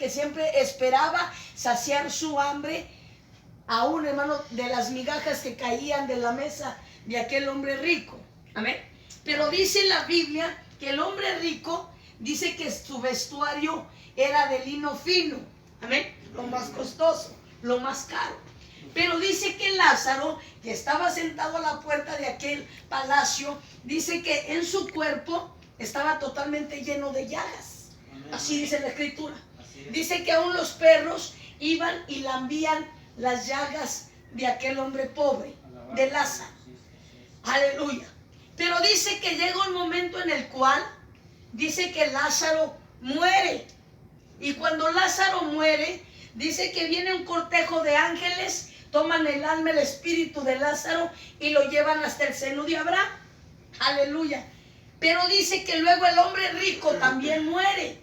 que siempre esperaba saciar su hambre, aún, hermano, de las migajas que caían de la mesa de aquel hombre rico. Amén. Pero dice la Biblia que el hombre rico, dice que su vestuario era de lino fino. Amén. Lo más costoso, lo más caro. Pero dice que Lázaro, que estaba sentado a la puerta de aquel palacio, dice que en su cuerpo estaba totalmente lleno de llagas. Así dice la Escritura. Dice que aún los perros iban y lambían las llagas de aquel hombre pobre, de Lázaro. Aleluya. Pero dice que llega un momento en el cual dice que Lázaro muere. Y cuando Lázaro muere, dice que viene un cortejo de ángeles, toman el alma, el espíritu de Lázaro y lo llevan hasta el seno de Abraham. Aleluya. Pero dice que luego el hombre rico también muere.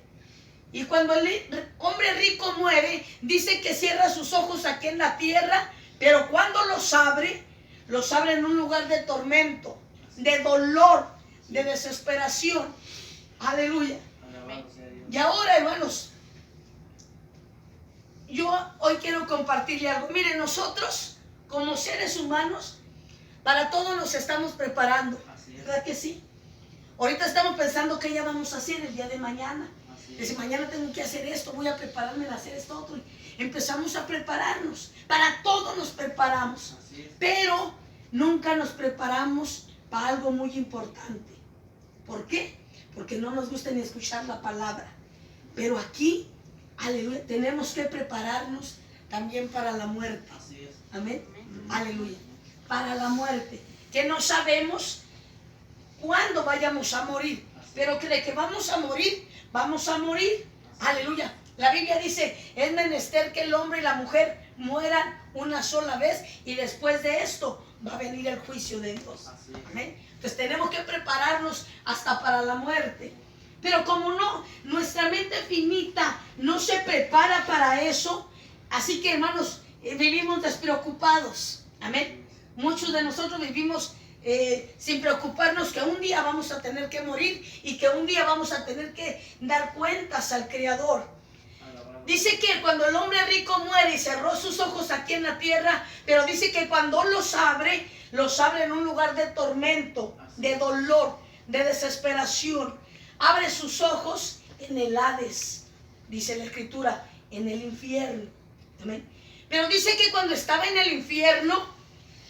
Y cuando el hombre rico muere, dice que cierra sus ojos aquí en la tierra, pero cuando los abre en un lugar de tormento, de dolor, de desesperación. Aleluya. Y ahora, hermanos, yo hoy quiero compartirle algo. Miren, nosotros como seres humanos, para todo nos estamos preparando. ¿Verdad que sí? Ahorita estamos pensando qué ya vamos a hacer el día de mañana. Dice, mañana tengo que hacer esto, voy a prepararme a hacer esto otro. Empezamos a prepararnos. Para todo nos preparamos. Pero nunca nos preparamos para algo muy importante. ¿Por qué? Porque no nos gusta ni escuchar la palabra. Pero aquí, aleluya, tenemos que prepararnos también para la muerte. Amén. Aleluya. Para la muerte. Que no sabemos cuándo vayamos a morir. Pero que de que vamos a morir, vamos a morir. Aleluya. La Biblia dice, es menester que el hombre y la mujer mueran una sola vez y después de esto va a venir el juicio de Dios. Amén. Entonces tenemos que prepararnos hasta para la muerte. Pero como no, nuestra mente finita no se prepara para eso, así que hermanos, vivimos despreocupados. Amén. Muchos de nosotros vivimos sin preocuparnos que un día vamos a tener que morir y que un día vamos a tener que dar cuentas al Creador. Dice que cuando el hombre rico muere y cerró sus ojos aquí en la tierra, pero dice que cuando los abre en un lugar de tormento, de dolor, de desesperación. Abre sus ojos en el Hades, dice la Escritura, en el infierno. Amén. Pero dice que cuando estaba en el infierno,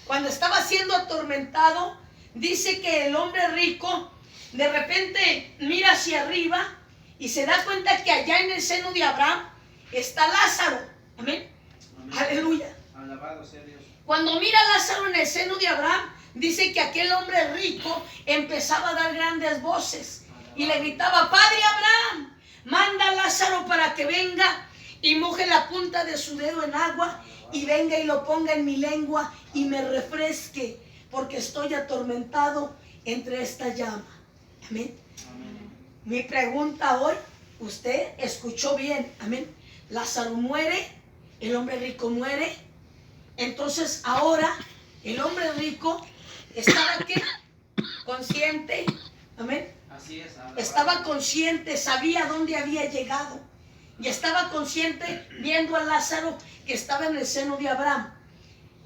cuando estaba siendo atormentado, dice que el hombre rico de repente mira hacia arriba y se da cuenta que allá en el seno de Abraham está Lázaro. Amén. Amén. Aleluya. Alabado sea Dios. Cuando mira a Lázaro en el seno de Abraham, dice que aquel hombre rico empezaba a dar grandes voces y le gritaba, Padre Abraham, manda a Lázaro para que venga y moje la punta de su dedo en agua y venga y lo ponga en mi lengua y me refresque, porque estoy atormentado entre esta llama. Amén. Amén. Mi pregunta hoy, usted escuchó bien. Amén. Lázaro muere, el hombre rico muere. Entonces ahora el hombre rico estaba ¿qué? Consciente. Amén. Así es. Estaba consciente, sabía dónde había llegado. Y estaba consciente viendo a Lázaro que estaba en el seno de Abraham.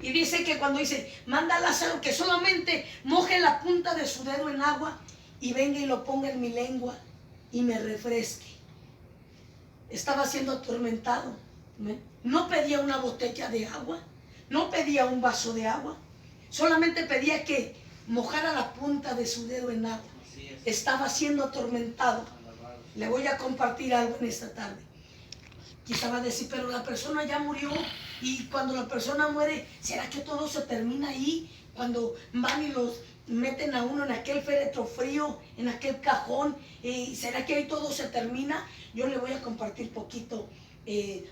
Y dice que cuando dice, manda a Lázaro que solamente moje la punta de su dedo en agua y venga y lo ponga en mi lengua y me refresque. Estaba siendo atormentado. No pedía una botella de agua, no pedía un vaso de agua, solamente pedía que mojara la punta de su dedo en agua. Estaba siendo atormentado. Le voy a compartir algo en esta tarde. Quizá va a decir, pero la persona ya murió y cuando la persona muere, ¿será que todo se termina ahí? Cuando van y los meten a uno en aquel féretro frío, en aquel cajón, ¿será que ahí todo se termina? Yo le voy a compartir poquito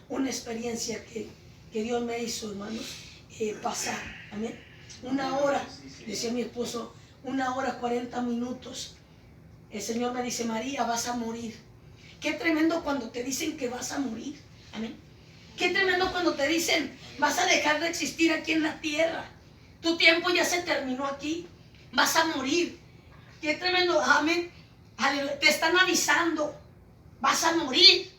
una experiencia que Dios me hizo, hermanos, pasar. Amén. Una hora, decía mi esposo, 1 hora 40 minutos. El Señor me dice, María, vas a morir. Qué tremendo cuando te dicen que vas a morir. Amén. Qué tremendo cuando te dicen, vas a dejar de existir aquí en la tierra. Tu tiempo ya se terminó aquí. Vas a morir. Qué tremendo. Amén. Aleluya. Te están avisando. Vas a morir.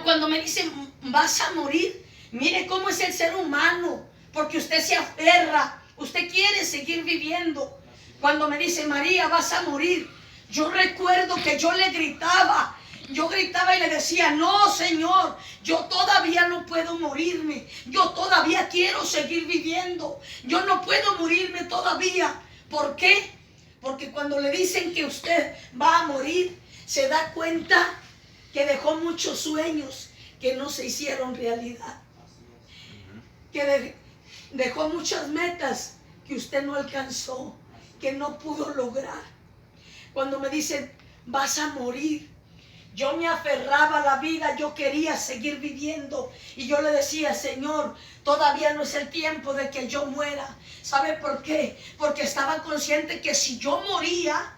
cuando me dicen vas a morir, mire cómo es el ser humano, porque usted se aferra, usted quiere seguir viviendo. Cuando me dice María, vas a morir, yo recuerdo que yo le gritaba. Yo gritaba y le decía, no, Señor, yo todavía no puedo morirme. Yo todavía quiero seguir viviendo. Yo no puedo morirme todavía. ¿Por qué? Porque cuando le dicen que usted va a morir, se da cuenta que dejó muchos sueños que no se hicieron realidad. Que dejó muchas metas que usted no alcanzó, que no pudo lograr. Cuando me dicen, vas a morir, yo me aferraba a la vida, yo quería seguir viviendo. Y yo le decía, Señor, todavía no es el tiempo de que yo muera. ¿Sabe por qué? Porque estaba consciente que si yo moría,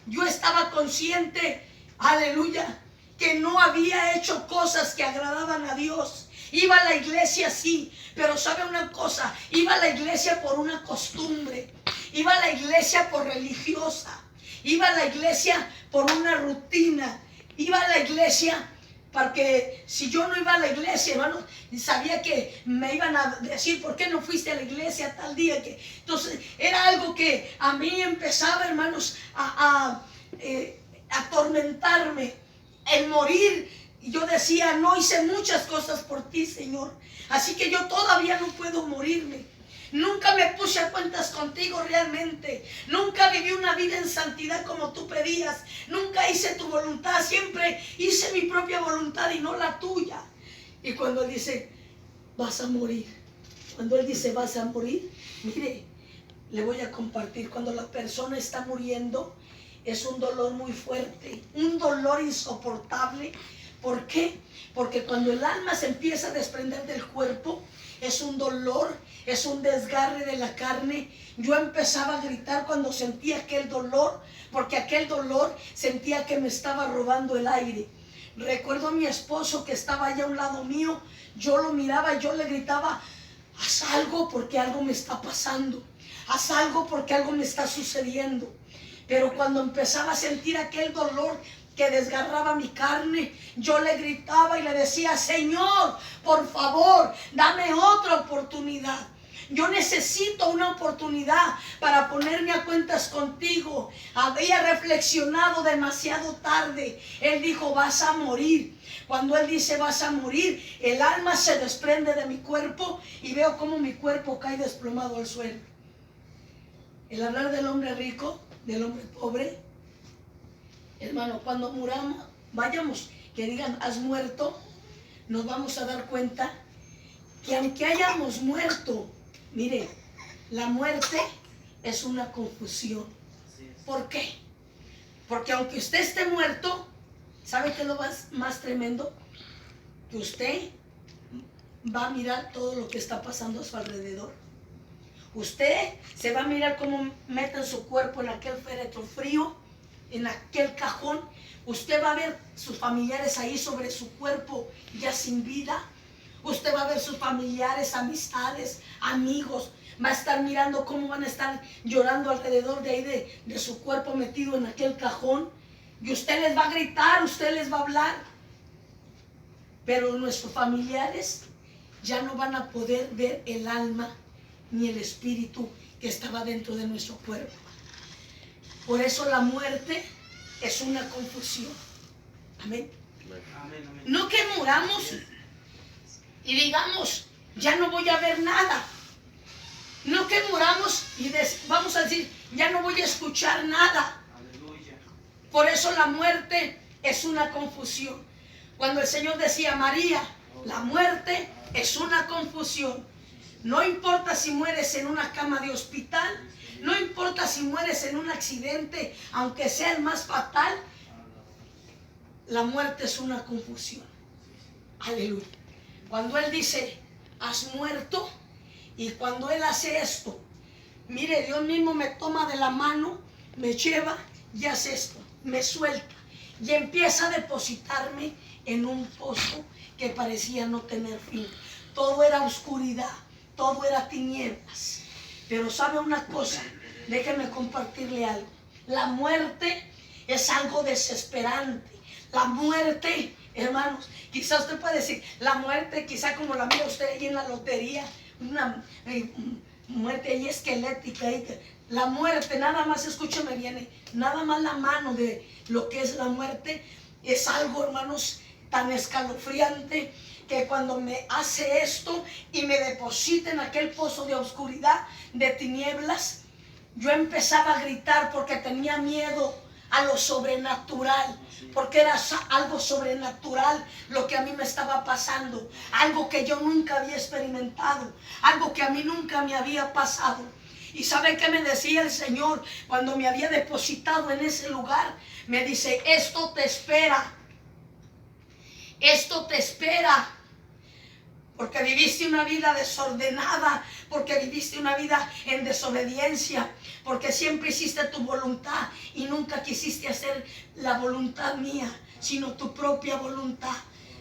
yo estaba consciente, aleluya, que no había hecho cosas que agradaban a Dios. Iba a la iglesia sí, pero sabe una cosa, iba a la iglesia por una costumbre, iba a la iglesia por religiosa, iba a la iglesia por una rutina, iba a la iglesia porque si yo no iba a la iglesia, hermano, sabía que me iban a decir, ¿por qué no fuiste a la iglesia tal día? Entonces era algo que a mí empezaba, hermanos, a atormentarme, el morir. Y yo decía, no hice muchas cosas por ti, Señor, así que yo todavía no puedo morirme. Nunca me puse a cuentas contigo realmente. Nunca viví una vida en santidad como tú pedías. Nunca hice tu voluntad. Siempre hice mi propia voluntad y no la tuya. Y cuando Él dice, vas a morir. Cuando Él dice, vas a morir. Mire, le voy a compartir. Cuando la persona está muriendo, es un dolor muy fuerte. Un dolor insoportable. ¿Por qué? Porque cuando el alma se empieza a desprender del cuerpo, es un dolor, es un desgarre de la carne. Yo empezaba a gritar cuando sentía aquel dolor, porque aquel dolor sentía que me estaba robando el aire. Recuerdo a mi esposo que estaba allá a un lado mío, yo lo miraba y yo le gritaba, haz algo porque algo me está pasando, haz algo porque algo me está sucediendo. Pero cuando empezaba a sentir aquel dolor que desgarraba mi carne, yo le gritaba y le decía, Señor, por favor, dame otra oportunidad. Yo necesito una oportunidad para ponerme a cuentas contigo. Había reflexionado demasiado tarde. Él dijo, vas a morir. Cuando Él dice, vas a morir, el alma se desprende de mi cuerpo y veo cómo mi cuerpo cae desplomado al suelo. El hablar del hombre rico, del hombre pobre, hermano, cuando muramos, vayamos, que digan, has muerto, nos vamos a dar cuenta que aunque hayamos muerto, mire, la muerte es una confusión. ¿Por qué? Porque aunque usted esté muerto, ¿sabe qué es lo más tremendo? Que usted va a mirar todo lo que está pasando a su alrededor. Usted se va a mirar cómo meten su cuerpo en aquel féretro frío, en aquel cajón. Usted va a ver sus familiares ahí sobre su cuerpo ya sin vida. Usted va a ver sus familiares, amistades, amigos. Va a estar mirando cómo van a estar llorando alrededor de ahí de su cuerpo metido en aquel cajón. Y usted les va a gritar, usted les va a hablar. Pero nuestros familiares ya no van a poder ver el alma ni el espíritu que estaba dentro de nuestro cuerpo. Por eso la muerte es una confusión. Amén. No que muramos y digamos, ya no voy a ver nada. No que muramos y vamos a decir, ya no voy a escuchar nada. Por eso la muerte es una confusión. Cuando el Señor decía, María, la muerte es una confusión. No importa si mueres en una cama de hospital, no importa si mueres en un accidente, aunque sea el más fatal, la muerte es una confusión. Aleluya. Cuando Él dice, has muerto, y cuando Él hace esto, mire, Dios mismo me toma de la mano, me lleva y hace esto, me suelta y empieza a depositarme en un pozo que parecía no tener fin. Todo era oscuridad, todo era tinieblas. Pero sabe una cosa, déjeme compartirle algo. La muerte es algo desesperante. La muerte, hermanos, Quizá usted puede decir, la muerte, quizá como la mira usted ahí en la lotería, una muerte ahí esquelética. La muerte, nada más, escúcheme bien, nada más la mano de lo que es la muerte es algo, hermanos, tan escalofriante que cuando me hace esto y me deposita en aquel pozo de oscuridad, de tinieblas, yo empezaba a gritar porque tenía miedo a lo sobrenatural, porque era algo sobrenatural lo que a mí me estaba pasando, algo que yo nunca había experimentado, algo que a mí nunca me había pasado. ¿Y sabe qué me decía el Señor cuando me había depositado en ese lugar? Me dice, esto te espera, esto te espera. Porque viviste una vida desordenada, porque viviste una vida en desobediencia, porque siempre hiciste tu voluntad y nunca quisiste hacer la voluntad mía, sino tu propia voluntad.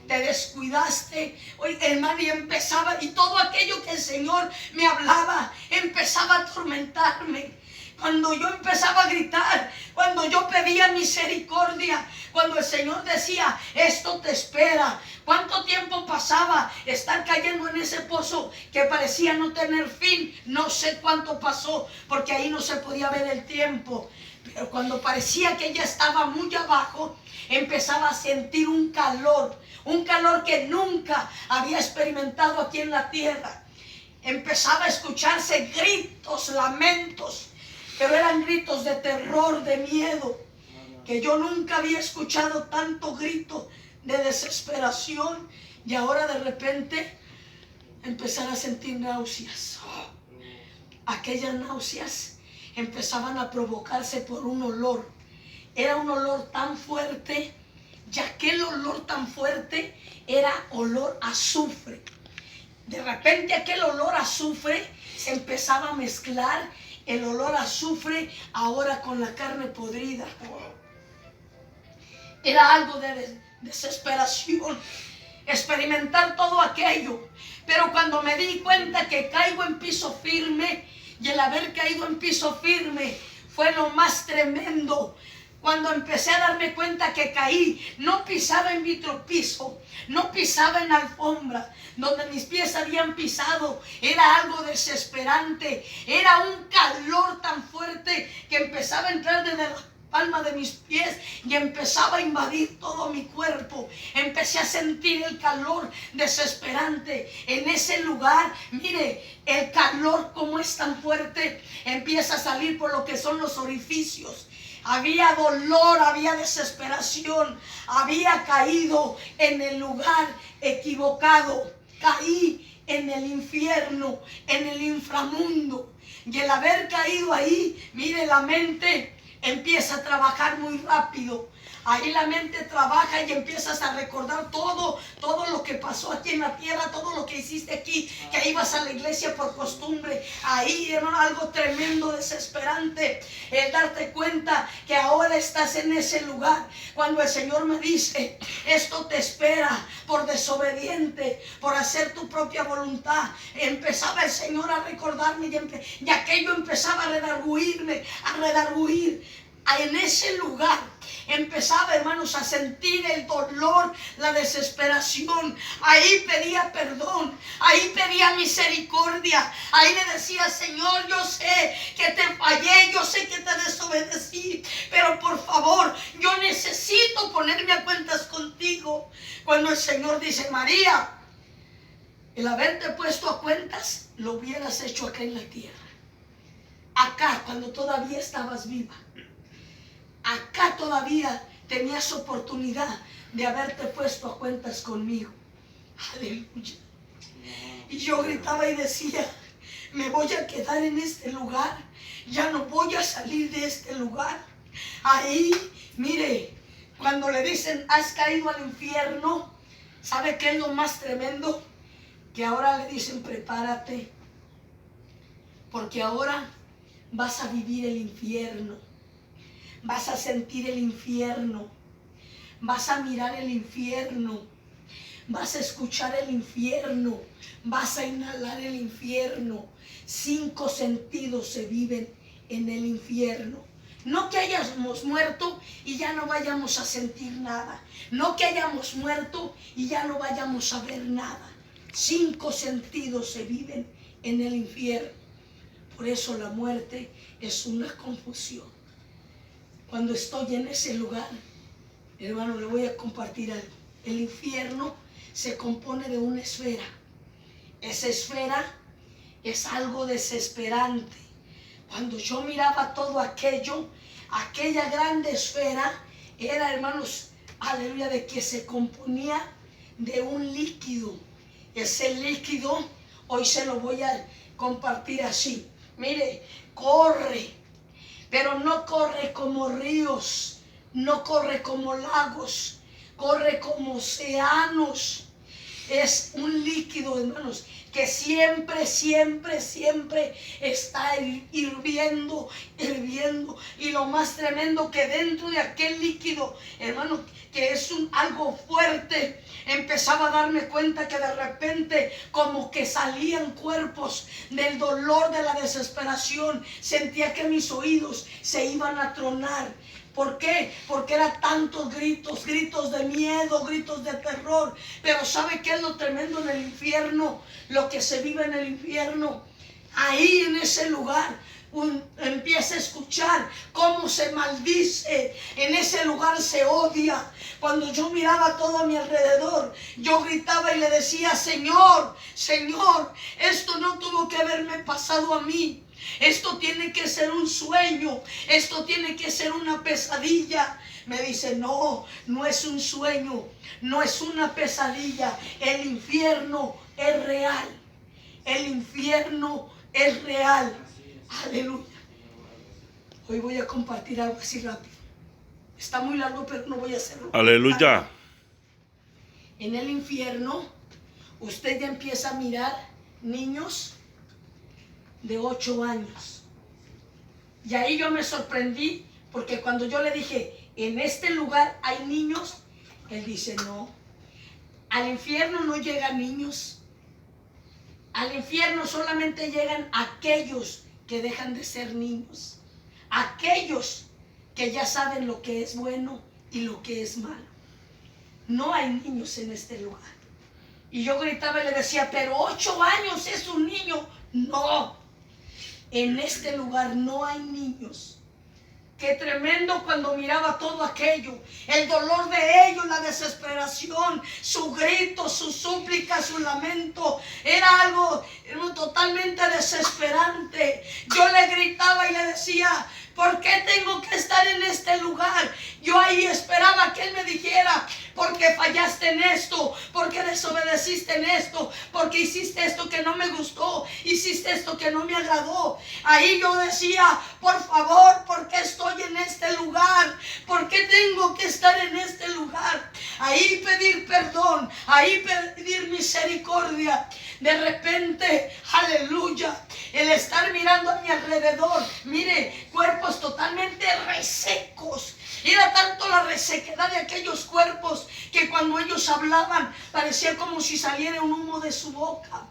Te descuidaste, oye, hermano, y empezaba, y todo aquello que el Señor me hablaba, empezaba a atormentarme. Cuando yo empezaba a gritar, cuando yo pedía misericordia, cuando el Señor decía, esto te espera. ¿Cuánto tiempo pasaba estar cayendo en ese pozo que parecía no tener fin? No sé cuánto pasó, porque ahí no se podía ver el tiempo. Pero cuando parecía que ya estaba muy abajo, empezaba a sentir un calor que nunca había experimentado aquí en la tierra. Empezaba a escucharse gritos, lamentos, pero eran gritos de terror, de miedo, que yo nunca había escuchado tanto grito de desesperación. Y ahora de repente empezar a sentir náuseas. Aquellas náuseas empezaban a provocarse por un olor. Era un olor tan fuerte, y aquel olor tan fuerte era olor a azufre. De repente aquel olor a azufre se empezaba a mezclar, el olor a azufre ahora con la carne podrida. Era algo de desesperación, experimentar todo aquello. Pero cuando me di cuenta que caigo en piso firme, y el haber caído en piso firme fue lo más tremendo. Cuando empecé a darme cuenta que caí, no pisaba en vitropiso, no pisaba en alfombra, donde mis pies habían pisado, era algo desesperante, era un calor tan fuerte que empezaba a entrar desde la palma de mis pies y empezaba a invadir todo mi cuerpo. Empecé a sentir el calor desesperante en ese lugar. Mire, el calor como es tan fuerte, empieza a salir por lo que son los orificios. Había dolor, había desesperación, había caído en el lugar equivocado, caí en el infierno, en el inframundo. Y el haber caído ahí, mire, la mente empieza a trabajar muy rápido. Ahí la mente trabaja y empiezas a recordar todo lo que pasó aquí en la tierra, todo lo que hiciste aquí, que ibas a la iglesia por costumbre. Ahí era algo tremendo, desesperante, el darte cuenta que ahora estás en ese lugar. Cuando el Señor me dice, esto te espera por desobediente, por hacer tu propia voluntad, empezaba el Señor a recordarme y aquello empezaba a redarguir. En ese lugar empezaba, hermanos, a sentir el dolor, la desesperación. Ahí pedía perdón, ahí pedía misericordia. Ahí le decía, Señor, yo sé que te fallé, yo sé que te desobedecí, pero por favor, yo necesito ponerme a cuentas contigo. Cuando el Señor dice, María, el haberte puesto a cuentas, lo hubieras hecho acá en la tierra. Acá, cuando todavía estabas viva. Acá todavía tenías oportunidad de haberte puesto a cuentas conmigo. Aleluya. Y yo gritaba y decía, me voy a quedar en este lugar. Ya no voy a salir de este lugar. Ahí, mire, cuando le dicen, has caído al infierno, ¿sabe qué es lo más tremendo? Que ahora le dicen, prepárate, porque ahora vas a vivir el infierno. Vas a sentir el infierno, vas a mirar el infierno, vas a escuchar el infierno, vas a inhalar el infierno. 5 sentidos se viven en el infierno. No que hayamos muerto y ya no vayamos a sentir nada. No que hayamos muerto y ya no vayamos a ver nada. 5 sentidos se viven en el infierno. Por eso la muerte es una confusión. Cuando estoy en ese lugar, hermano, le voy a compartir algo. El infierno se compone de una esfera. Esa esfera es algo desesperante. Cuando yo miraba todo aquello, aquella grande esfera, era, hermanos, aleluya, de que se componía de un líquido. Ese líquido, hoy se lo voy a compartir así. Mire, corre, pero no corre como ríos, no corre como lagos, corre como océanos. Es un líquido, hermanos, que siempre, siempre, siempre está hirviendo, hirviendo. Y lo más tremendo, que dentro de aquel líquido, hermanos, que es algo fuerte, empezaba a darme cuenta que de repente como que salían cuerpos del dolor, de la desesperación. Sentía que mis oídos se iban a tronar. ¿Por qué? Porque eran tantos gritos, gritos de miedo, gritos de terror. Pero ¿sabe qué es lo tremendo en el infierno? Lo que se vive en el infierno. Ahí en ese lugar empieza a escuchar cómo se maldice. En ese lugar se odia. Cuando yo miraba todo a mi alrededor, yo gritaba y le decía: Señor, Señor, esto no tuvo que haberme pasado a mí. Esto tiene que ser un sueño. Esto tiene que ser una pesadilla. Me dice: no, no es un sueño, no es una pesadilla. El infierno es real. El infierno es real. Aleluya. Hoy voy a compartir algo así rápido. Está muy largo, pero no voy a hacerlo. Aleluya. En el infierno, usted ya empieza a mirar niños de 8 años. Y ahí yo me sorprendí, porque cuando yo le dije: en este lugar hay niños, él dice: no, al infierno no llegan niños. Al infierno solamente llegan aquellos que dejan de ser niños, aquellos que ya saben lo que es bueno y lo que es malo. No hay niños en este lugar. Y yo gritaba y le decía: pero 8 años es un niño. No, en este lugar no hay niños. Qué tremendo cuando miraba todo aquello, el dolor de ellos, la desesperación, su grito, su súplica, su lamento, era algo totalmente desesperante. Yo le gritaba y le decía: ¿por qué tengo que estar en este lugar? Yo ahí esperaba que él me dijera: porque fallaste en esto, porque desobedeciste en esto, porque hiciste esto que no me gustó, hiciste esto que no me agradó. Ahí yo decía: por favor, ¿por qué estoy en este lugar? ¿Por qué tengo que estar en este lugar? Ahí pedir perdón, ahí pedir misericordia. De repente, aleluya, el estar mirando a mi alrededor, mire, cuerpos totalmente resecos. Era tanto la resequedad de aquellos cuerpos que cuando ellos hablaban parecía como si saliera un humo de su boca.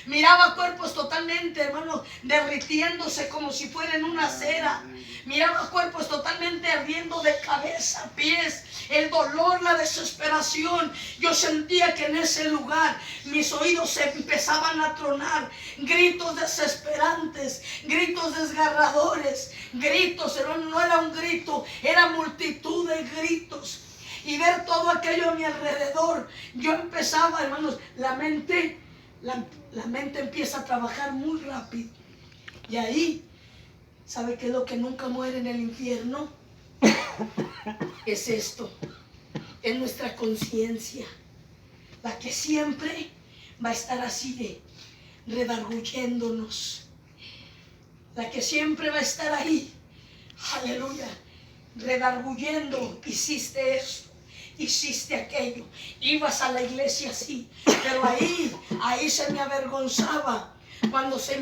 Miraba cuerpos totalmente, hermanos, derritiéndose como si fueran una cera. Miraba cuerpos totalmente ardiendo de cabeza a pies. El dolor, la desesperación. Yo sentía que en ese lugar mis oídos se empezaban a tronar. Gritos desesperantes, gritos desgarradores, gritos, hermano, no era un grito, era multitud de gritos. Y ver todo aquello a mi alrededor, yo empezaba, hermanos, la mente empieza a trabajar muy rápido. Y ahí, ¿sabe qué es lo que nunca muere en el infierno? Es esto, es nuestra conciencia, la que siempre va a estar así de redarguyéndonos, la que siempre va a estar ahí, aleluya, redarguyendo: hiciste esto, hiciste aquello, ibas a la iglesia así, pero ahí se me avergonzaba cuando se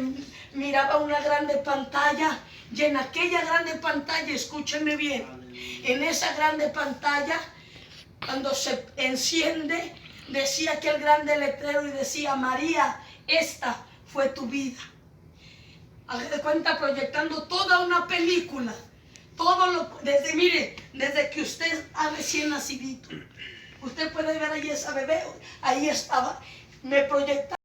miraba una grande pantalla. Y en aquella grande pantalla, escúcheme bien, en esa grande pantalla, cuando se enciende, decía aquel grande letrero y decía: María, esta fue tu vida. Haga de cuenta, proyectando toda una película, desde que usted ha recién nacidito, usted puede ver ahí esa bebé, ahí estaba, me proyectaba.